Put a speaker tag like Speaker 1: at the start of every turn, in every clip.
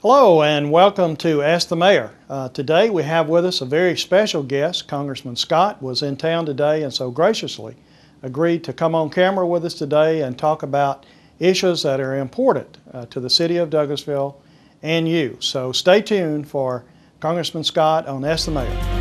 Speaker 1: Hello and welcome to Ask the Mayor. Today we have with us a very special guest. Congressman Scott was in town today and so graciously agreed to come on camera with us today and talk about issues that are important to the city of Douglasville and you. So stay tuned for Congressman Scott on Ask the Mayor.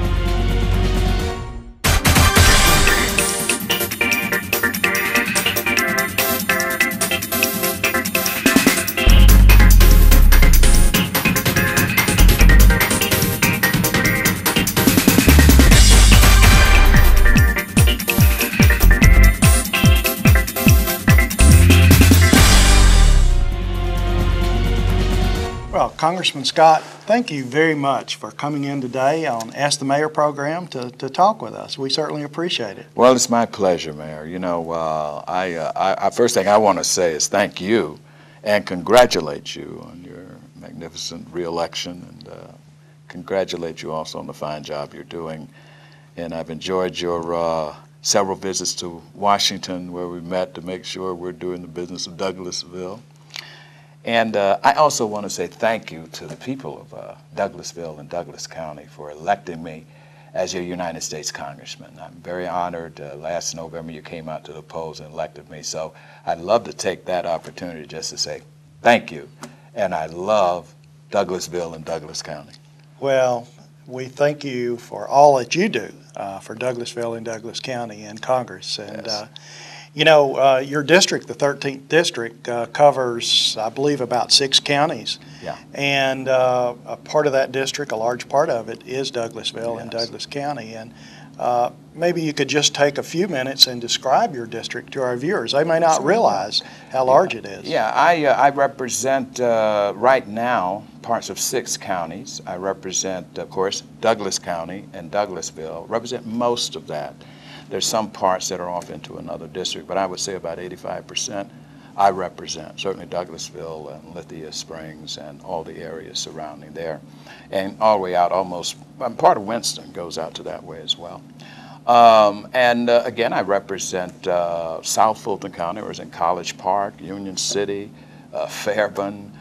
Speaker 1: Well, Congressman Scott, thank you very much for coming in today on Ask the Mayor program to talk with us. We certainly appreciate it.
Speaker 2: Well, it's my pleasure, Mayor. You know, first thing I want to say is thank you and congratulate you on your magnificent reelection and congratulate you also on the fine job you're doing. And I've enjoyed your several visits to Washington where we met to make sure we're doing the business of Douglasville. And I also want to say thank you to the people of Douglasville and Douglas County for electing me as your United States Congressman. I'm very honored. Last November you came out to the polls and elected me, so I'd love to take that opportunity just to say thank you. And I love Douglasville and Douglas County.
Speaker 1: Well, we thank you for all that you do for Douglasville and Douglas County and Congress. And
Speaker 2: Yes.
Speaker 1: You know, your district, the 13th district, covers, I believe, about 6 counties.
Speaker 2: Yeah.
Speaker 1: And a part of that district, a large part of it, is Douglasville and
Speaker 2: Yes.
Speaker 1: Douglas County. And maybe you could just take a few minutes and describe your district to our viewers. They may not realize how large it is.
Speaker 2: Yeah, I represent right now parts of 6 counties. I represent, of course, Douglas County and Douglasville. Represent most of that. There's some parts that are off into another district, but I would say about 85% I represent, certainly Douglasville and Lithia Springs and all the areas surrounding there. And all the way out almost, part of Winston goes out to that way as well. Again, I represent South Fulton County, or is in College Park, Union City, Fairburn,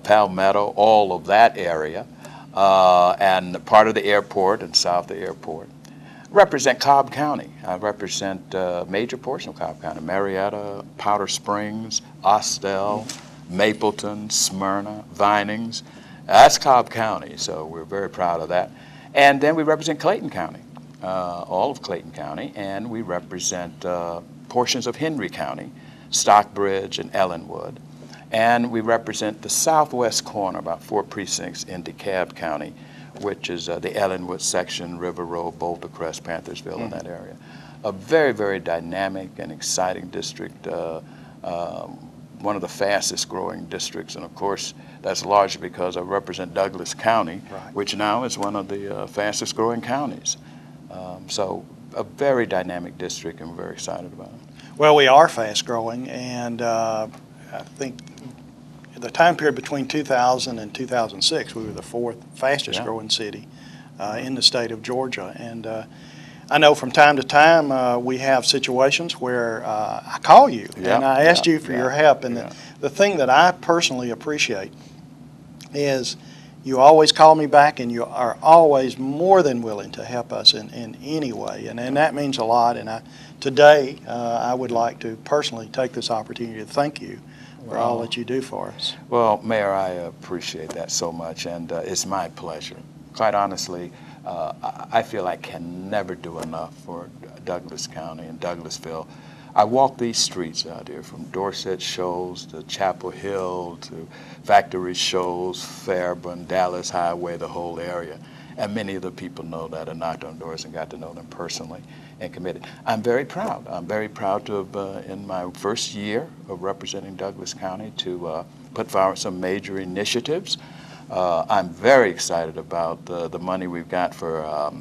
Speaker 2: Palmetto, all of that area, and part of the airport and south of the airport. Represent Cobb County. I represent a major portion of Cobb County: Marietta, Powder Springs, Austell, Mapleton, Smyrna, Vinings. That's Cobb County, so we're very proud of that. And then we represent Clayton County, all of Clayton County, and we represent portions of Henry County, Stockbridge and Ellenwood. And we represent the southwest corner, about 4 precincts in DeKalb County, which is the Ellenwood section, River Road, Boulder Crest, Panthersville, in that area. A very, very dynamic and exciting district, one of the fastest growing districts, and of course that's largely because I represent Douglas County,
Speaker 1: Right.
Speaker 2: which now is one of the fastest growing counties. So a very dynamic district, and we're very excited about it.
Speaker 1: Well, we are fast growing, and I think the time period between 2000 and 2006, we were the 4th fastest growing city in the state of Georgia. And I know from time to time we have situations where I call you and I asked you for your help. And the thing that I personally appreciate is you always call me back, and you are always more than willing to help us in any way. And that means a lot. And today I would like to personally take this opportunity to thank you for all that you do for us.
Speaker 2: Well, Mayor, I appreciate that so much, and it's my pleasure. Quite honestly, I feel I can never do enough for Douglas County and Douglasville. I walk these streets out here, from Dorset Shoals to Chapel Hill to Factory Shoals, Fairburn, Dallas Highway, the whole area. And many of the people know that and knocked on doors and got to know them personally and committed. I'm very proud. I'm very proud to have, in my first year of representing Douglas County, to put forward some major initiatives. I'm very excited about the money we've got for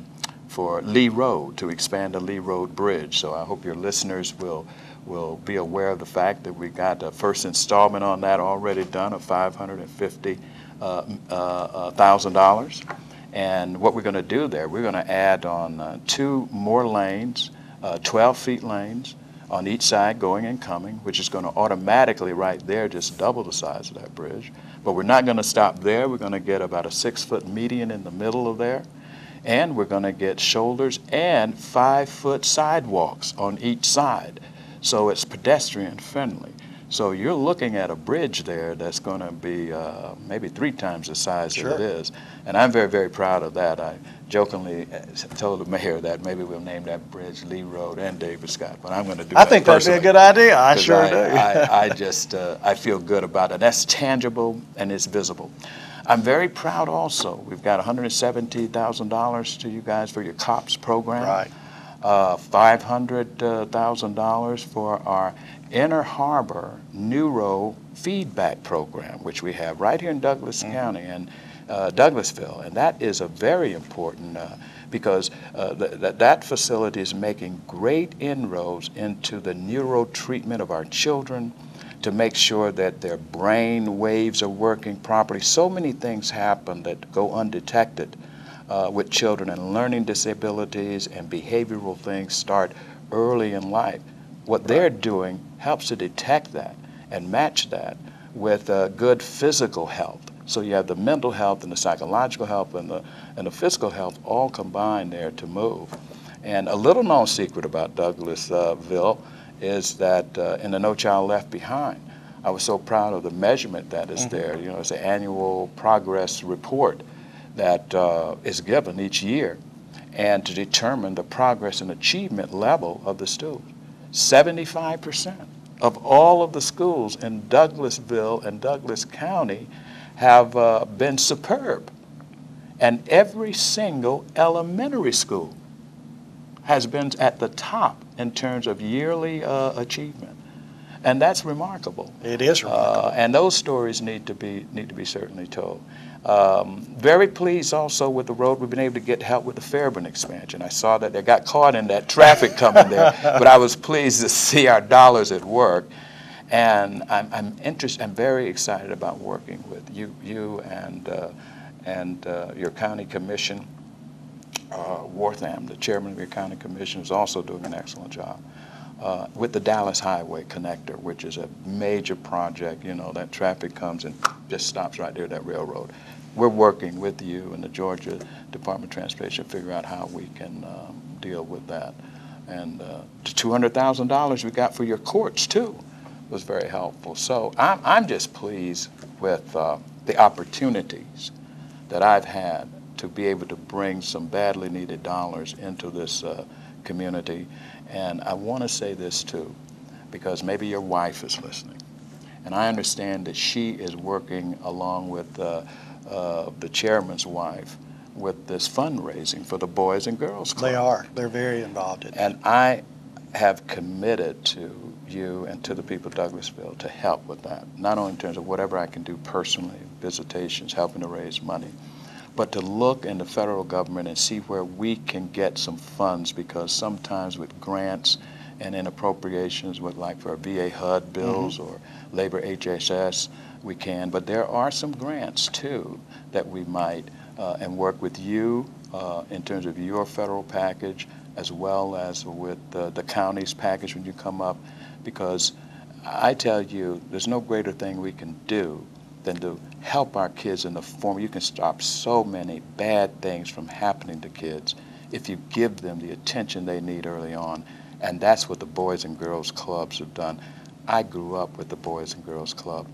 Speaker 2: Lee Road, to expand the Lee Road Bridge. So I hope your listeners will be aware of the fact that we got the first installment on that already done of $550,000. And what we're going to do there, we're going to add on 2 more lanes, 12-feet lanes, on each side going and coming, which is going to automatically right there just double the size of that bridge. But we're not going to stop there. We're going to get about a 6-foot median in the middle of there. And we're going to get shoulders and 5-foot sidewalks on each side. So it's pedestrian friendly. So you're looking at a bridge there that's going to be maybe 3 times the size that it is. And I'm very, very proud of that. I jokingly told the mayor that maybe we'll name that bridge Lee Road and David Scott, but I'm going to do that
Speaker 1: I think that'd be a good idea. I sure do.
Speaker 2: I feel good about it. That's tangible and it's visible. I'm very proud also. We've got $170,000 to you guys for your COPS program.
Speaker 1: Right.
Speaker 2: $500,000 for our Inner Harbor Neuro Feedback Program, which we have right here in Douglas County and Douglasville. And that is a very important because that facility is making great inroads into the neuro treatment of our children, to make sure that their brain waves are working properly. So many things happen that go undetected with children, and learning disabilities and behavioral things start early in life. What they're doing helps to detect that and match that with good physical health. So you have the mental health and the psychological health and the physical health all combined there to move. And a little known secret about Douglasville is that in the No Child Left Behind, I was so proud of the measurement that is there. You know, it's an annual progress report that is given each year, and to determine the progress and achievement level of the students. 75% of all of the schools in Douglasville and Douglas County have been superb. And every single elementary school has been at the top in terms of yearly achievement. And that's remarkable.
Speaker 1: It is remarkable.
Speaker 2: And those stories need to be certainly told. Very pleased also with the road. We've been able to get help with the Fairburn expansion. I saw that they got caught in that traffic coming there, but I was pleased to see our dollars at work. And I'm very excited about working with you and your county commission. Wortham, the chairman of your county commission, is also doing an excellent job. With the Dallas Highway Connector, which is a major project. You know, that traffic comes and just stops right there at that railroad. We're working with you and the Georgia Department of Transportation to figure out how we can deal with that. And the $200,000 we got for your courts, too, was very helpful. So I'm just pleased with the opportunities that I've had to be able to bring some badly needed dollars into this community. And I want to say this too, because maybe your wife is listening. And I understand that she is working along with the chairman's wife with this fundraising for the Boys and Girls Club.
Speaker 1: They are. They're very involved in it.
Speaker 2: And I have committed to you and to the people of Douglasville to help with that, not only in terms of whatever I can do personally, visitations, helping to raise money, but to look in the federal government and see where we can get some funds, because sometimes with grants and in appropriations with like for VA HUD bills or labor HHS, we can, but there are some grants too that we might and work with you in terms of your federal package as well as with the county's package when you come up, because I tell you there's no greater thing we can do than to help our kids in the form. You can stop so many bad things from happening to kids if you give them the attention they need early on. And that's what the Boys and Girls Clubs have done. I grew up with the Boys and Girls Club,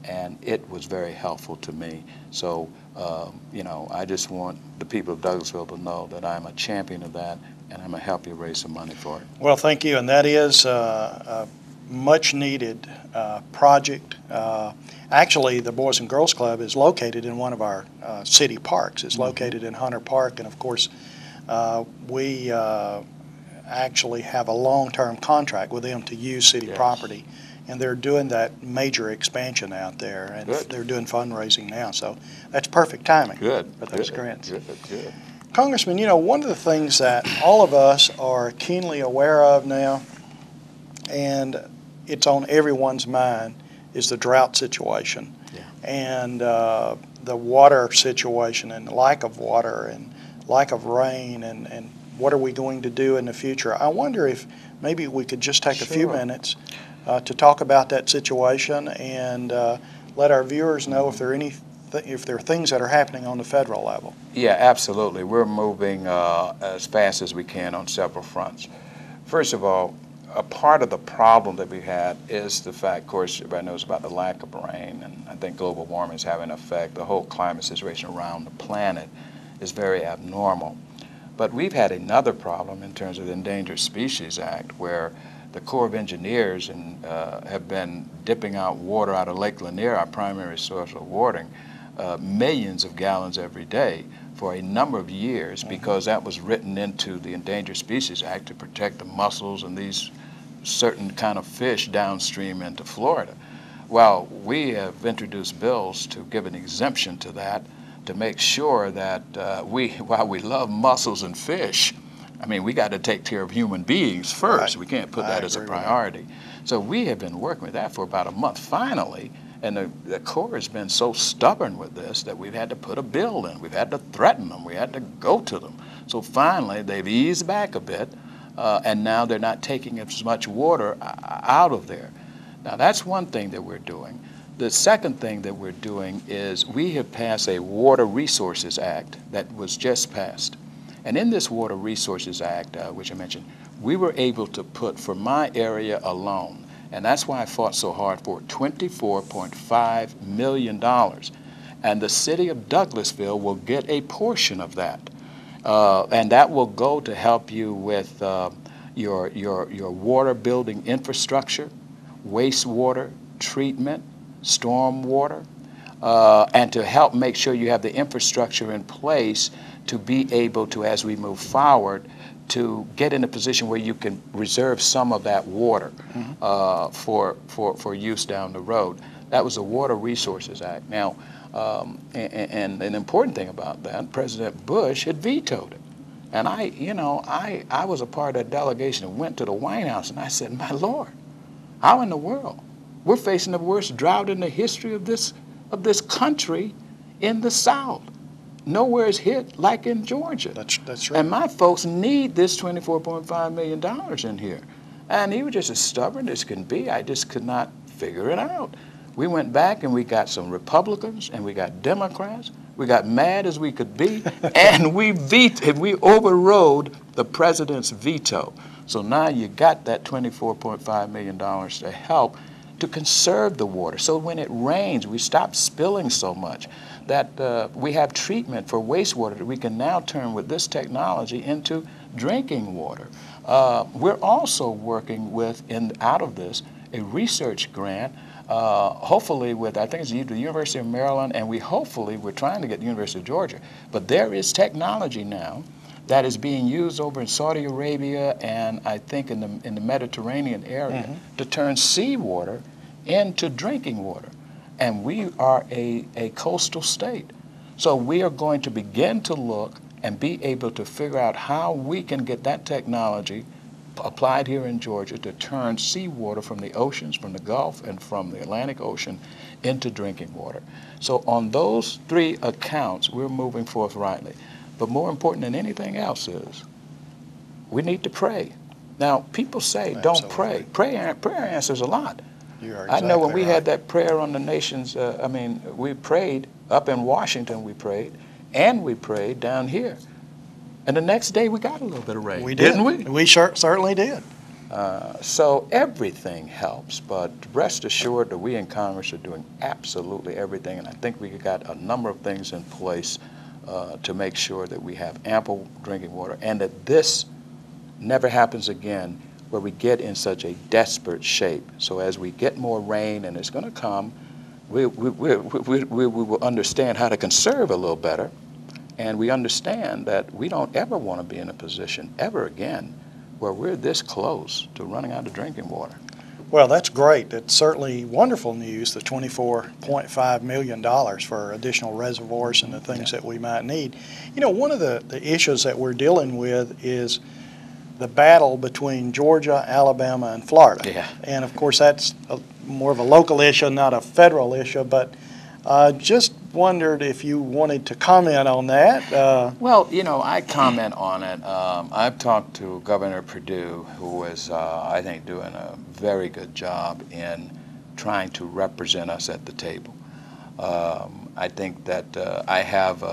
Speaker 2: and it was very helpful to me. So, you know, I just want the people of Douglasville to know that I'm a champion of that, and I'm going to help you raise some money for it.
Speaker 1: Well, thank you, and that is a much-needed project. Actually, the Boys and Girls Club is located in one of our city parks. It's located in Hunter Park, and of course, we actually have a long-term contract with them to use city property, and they're doing that major expansion out there, and they're doing fundraising now, so that's perfect timing for those grants.
Speaker 2: Good.
Speaker 1: Congressman, you know, one of the things that all of us are keenly aware of now, and it's on everyone's mind, is the drought situation and the water situation and lack of water and lack of rain and what are we going to do in the future. I wonder if maybe we could just take a few
Speaker 2: Sure.
Speaker 1: minutes to talk about that situation and let our viewers know if there are if there are things that are happening on the federal level.
Speaker 2: Yeah, absolutely. We're moving as fast as we can on several fronts. First of all, a part of the problem that we had is the fact, of course, everybody knows about the lack of rain, and I think global warming is having an effect. The whole climate situation around the planet is very abnormal. But we've had another problem in terms of the Endangered Species Act, where the Corps of Engineers have been dipping out water out of Lake Lanier, our primary source of watering, millions of gallons every day for a number of years, because that was written into the Endangered Species Act to protect the mussels and these certain kind of fish downstream into Florida. Well, we have introduced bills to give an exemption to that, to make sure that while we love mussels and fish, I mean, we got to take care of human beings first.
Speaker 1: Right.
Speaker 2: We can't put
Speaker 1: I
Speaker 2: that as a
Speaker 1: agree with
Speaker 2: priority. So we have been working with that for about a month. Finally, and the Corps has been so stubborn with this that we've had to put a bill in. We've had to threaten them. We had to go to them. So finally, they've eased back a bit, and now they're not taking as much water out of there. Now, that's one thing that we're doing. The second thing that we're doing is we have passed a Water Resources Act that was just passed. And in this Water Resources Act, which I mentioned, we were able to put, for my area alone, and that's why I fought so hard for it, $24.5 million. And the city of Douglasville will get a portion of that. And that will go to help you with your water building infrastructure, wastewater treatment, stormwater, and to help make sure you have the infrastructure in place to be able to, as we move forward, to get in a position where you can reserve some of that water for use down the road. That was the Water Resources Act. Now, and an important thing about that, President Bush had vetoed it. And I was a part of that delegation and went to the White House, and I said, my Lord, how in the world? We're facing the worst drought in the history of this country in the South. Nowhere is hit like in Georgia.
Speaker 1: That's right.
Speaker 2: And my folks need this $24.5 million in here. And he was just as stubborn as can be. I just could not figure it out. We went back and we got some Republicans and we got Democrats. We got mad as we could be, and we overrode the president's veto. So now you got that $24.5 million to help to conserve the water. So when it rains, we stop spilling so much. That we have treatment for wastewater that we can now turn with this technology into drinking water. We're also working with, out of this, a research grant, hopefully with, I think it's the University of Maryland, and we're trying to get the University of Georgia. But there is technology now that is being used over in Saudi Arabia and I think in the Mediterranean area to turn seawater into drinking water. And we are a coastal state. So we are going to begin to look and be able to figure out how we can get that technology applied here in Georgia to turn seawater from the oceans, from the Gulf and from the Atlantic Ocean into drinking water. So on those three accounts, we're moving forthrightly. But more important than anything else is we need to pray. Now, people say don't pray. Prayer answers a lot. I know when we had that prayer on the nations, we prayed up in Washington, we prayed, and we prayed down here. And the next day we got a little bit of rain.
Speaker 1: We did.
Speaker 2: Didn't we?
Speaker 1: We certainly did.
Speaker 2: So everything helps, but rest assured that we in Congress are doing absolutely everything, and I think we got a number of things in place to make sure that we have ample drinking water and that this never happens again where we get in such a desperate shape. So as we get more rain, and it's going to come, we will understand how to conserve a little better, and we understand that we don't ever want to be in a position ever again where we're this close to running out of drinking water.
Speaker 1: Well, that's great. It's certainly wonderful news, the $24.5 million for additional reservoirs and the things that we might need. You know, one of the issues that we're dealing with is the battle between Georgia, Alabama, and Florida.
Speaker 2: Yeah.
Speaker 1: And of course, that's more of a local issue, not a federal issue. But just wondered if you wanted to comment on that.
Speaker 2: Well, you know, I comment on it. I've talked to Governor Perdue, who is, I think, doing a very good job in trying to represent us at the table. I think that I have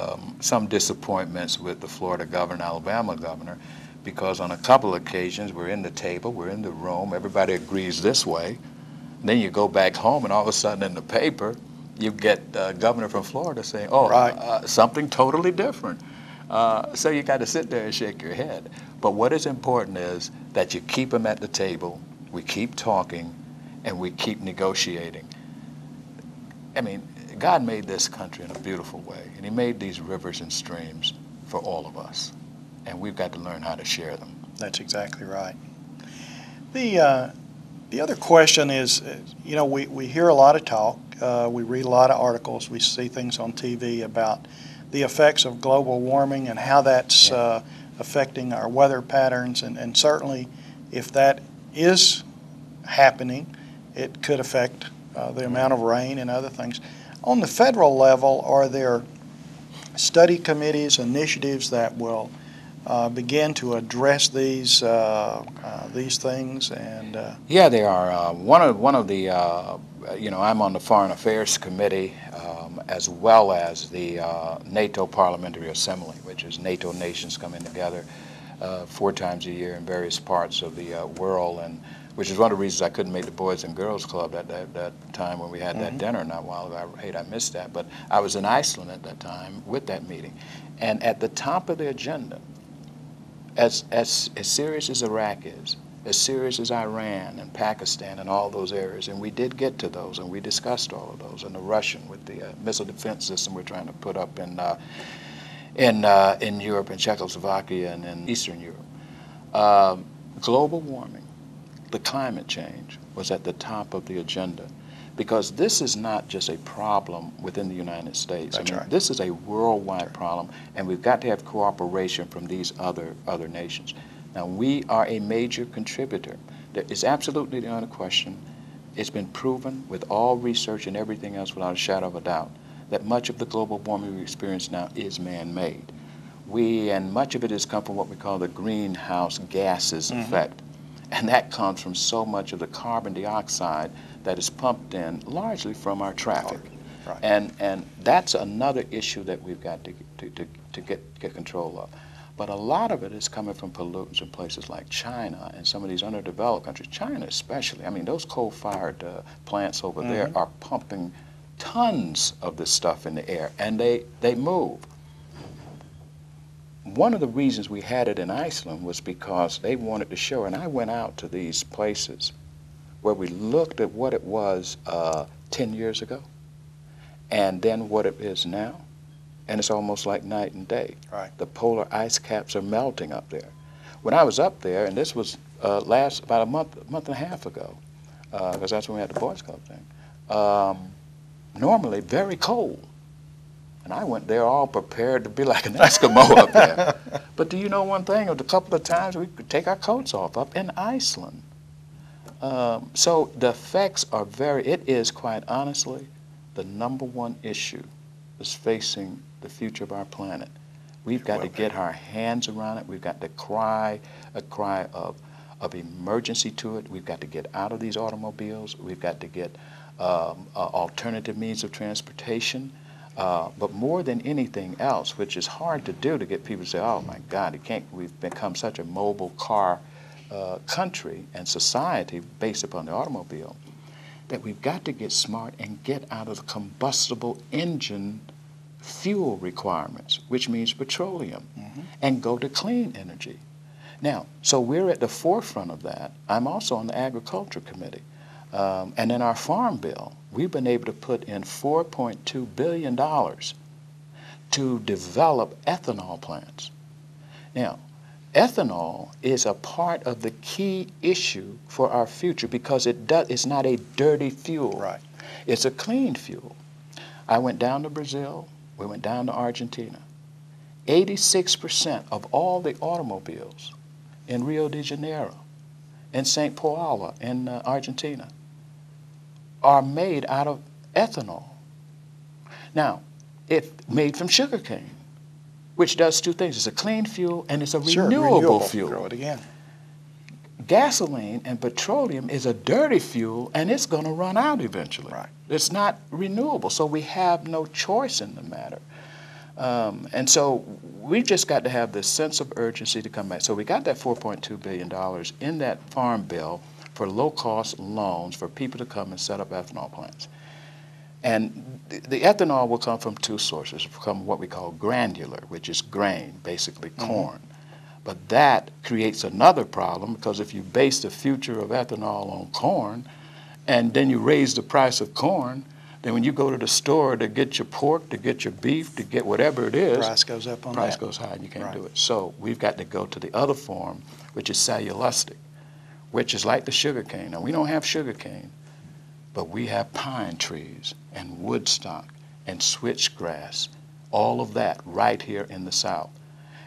Speaker 2: some disappointments with the Florida governor, Alabama governor, because on a couple of occasions we're in the table, we're in the room, everybody agrees this way. Then you go back home and all of a sudden in the paper, you get governor from Florida saying, oh,
Speaker 1: Right.
Speaker 2: Something totally different. So you got to sit there and shake your head. But what is important is that you keep them at the table, we keep talking, and we keep negotiating. I mean, God made this country in a beautiful way, and he made these rivers and streams for all of us, and we've got to learn how to share them.
Speaker 1: That's exactly right. The other question is, you know, we hear a lot of talk, we read a lot of articles, we see things on TV about the effects of global warming and how that's affecting our weather patterns, and certainly if that is happening, it could affect the amount of rain and other things. On the federal level, are there study committees, initiatives that will begin to address these things? And
Speaker 2: yeah, they are. One of the you know, I'm on the Foreign Affairs Committee as well as the NATO Parliamentary Assembly, which is NATO nations coming together 4 times a year in various parts of the world, and which is one of the reasons I couldn't make the Boys and Girls Club at that time when we had that dinner not a while ago. I hate I missed that, but I was in Iceland at that time with that meeting, and at the top of the agenda, as serious as Iraq is, as serious as Iran and Pakistan and all those areas, and we did get to those, and we discussed all of those, and the Russian with the missile defense system we're trying to put up in Europe, in Czechoslovakia, and in Eastern Europe. Global warming, the climate change, was at the top of the agenda, because this is not just a problem within the United States.
Speaker 1: That's right.
Speaker 2: This is a worldwide problem, and we've got to have cooperation from these other nations. Now, we are a major contributor. There is absolutely no other question. It's been proven with all research and everything else without a shadow of a doubt that much of the global warming we experience now is man-made. And much of it has come from what we call the greenhouse gases effect. And that comes from so much of the carbon dioxide that is pumped in largely from our traffic.
Speaker 1: Right.
Speaker 2: And that's another issue that we've got to get control of. But a lot of it is coming from pollutants in places like China and some of these underdeveloped countries, China especially. I mean, those coal-fired plants over there are pumping tons of this stuff in the air, and they move. One of the reasons we had it in Iceland was because they wanted to show, and I went out to these places where we looked at what it was 10 years ago and then what it is now, and it's almost like night and day.
Speaker 1: Right.
Speaker 2: The polar ice caps are melting up there. When I was up there, and this was about a month and a half ago, because that's when we had the Boys Club thing, normally very cold. And I went there all prepared to be like an Eskimo up there. But do you know one thing? A couple of times we could take our coats off up in Iceland. So the effects are it is quite honestly the #1 issue that's facing the future of our planet. We've got to get our hands around it. We've got to cry a cry of emergency to it. We've got to get out of these automobiles. We've got to get alternative means of transportation. But more than anything else, which is hard to do to get people to say, oh my God, we've become such a mobile car country and society based upon the automobile, that we've got to get smart and get out of the combustible engine fuel requirements, which means petroleum, and go to clean energy. Now, so we're at the forefront of that. I'm also on the Agriculture Committee. And in our Farm Bill, we've been able to put in $4.2 billion to develop ethanol plants. Now, ethanol is a part of the key issue for our future because it's not a dirty fuel.
Speaker 1: Right.
Speaker 2: It's a clean fuel. I went down to Brazil. We went down to Argentina. 86% of all the automobiles in Rio de Janeiro, in St. Paulo, in Argentina, are made out of ethanol. Now, if made from sugarcane, which does two things. It's a clean fuel and it's a
Speaker 1: Sure,
Speaker 2: renewable fuel.
Speaker 1: Grow it again.
Speaker 2: Gasoline and petroleum is a dirty fuel, and it's going to run out eventually.
Speaker 1: Right.
Speaker 2: It's not renewable, so we have no choice in the matter. And so we've just got to have this sense of urgency to come back. So we got that $4.2 billion in that farm bill for low-cost loans for people to come and set up ethanol plants. And the ethanol will come from two sources. It will come what we call granular, which is grain, basically corn. But that creates another problem, because if you base the future of ethanol on corn, and then you raise the price of corn, then when you go to the store to get your pork, to get your beef, to get whatever it is,
Speaker 1: Price goes up on
Speaker 2: price
Speaker 1: that.
Speaker 2: goes high and you can't
Speaker 1: Right.
Speaker 2: do it. So we've got to go to the other form, which is cellulosic, which is like the sugar cane. Now, we don't have sugar cane, but we have pine trees and woodstock and switchgrass, all of that right here in the South.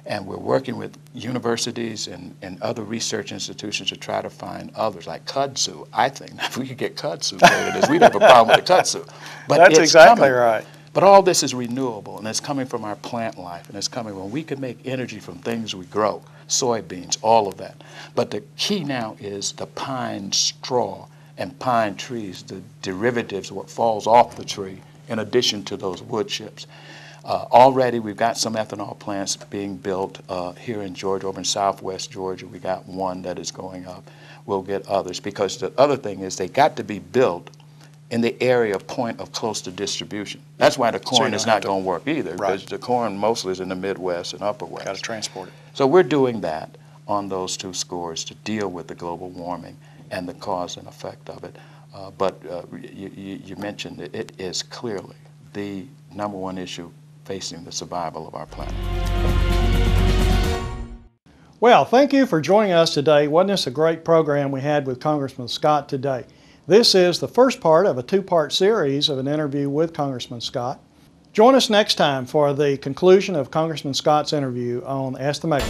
Speaker 2: And we're working with universities and other research institutions to try to find others, like kudzu. I think if we could get kudzu where it is, we'd have a problem with the kudzu. But
Speaker 1: That's
Speaker 2: it's
Speaker 1: exactly
Speaker 2: coming.
Speaker 1: right.
Speaker 2: But all this is renewable, and it's coming from our plant life, and it's coming when we can make energy from things we grow, soybeans, all of that. But the key now is the pine straw and pine trees, the derivatives, what falls off the tree, in addition to those wood chips. Already we've got some ethanol plants being built here in Georgia, over in southwest Georgia. We got one that is going up. We'll get others, because the other thing is they got to be built in the area point of close to distribution. That's why the corn
Speaker 1: you
Speaker 2: is
Speaker 1: don't
Speaker 2: not
Speaker 1: have to-
Speaker 2: going to work either,
Speaker 1: Right.
Speaker 2: because the corn mostly is in the Midwest and Upper West.
Speaker 1: Got to transport it.
Speaker 2: So we're doing that on those two scores to deal with the global warming and the cause and effect of it. But you mentioned it is clearly the number one issue facing the survival of our planet.
Speaker 1: Well, thank you for joining us today. Wasn't this a great program we had with Congressman Scott today? This is the first part of a two-part series of an interview with Congressman Scott. Join us next time for the conclusion of Congressman Scott's interview on Ask the Mayor.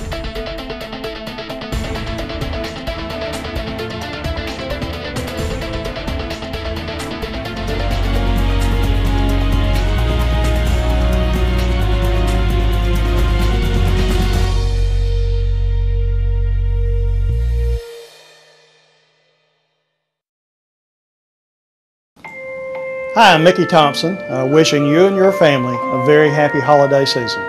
Speaker 1: Hi, I'm Mickey Thompson, wishing you and your family a very happy holiday season.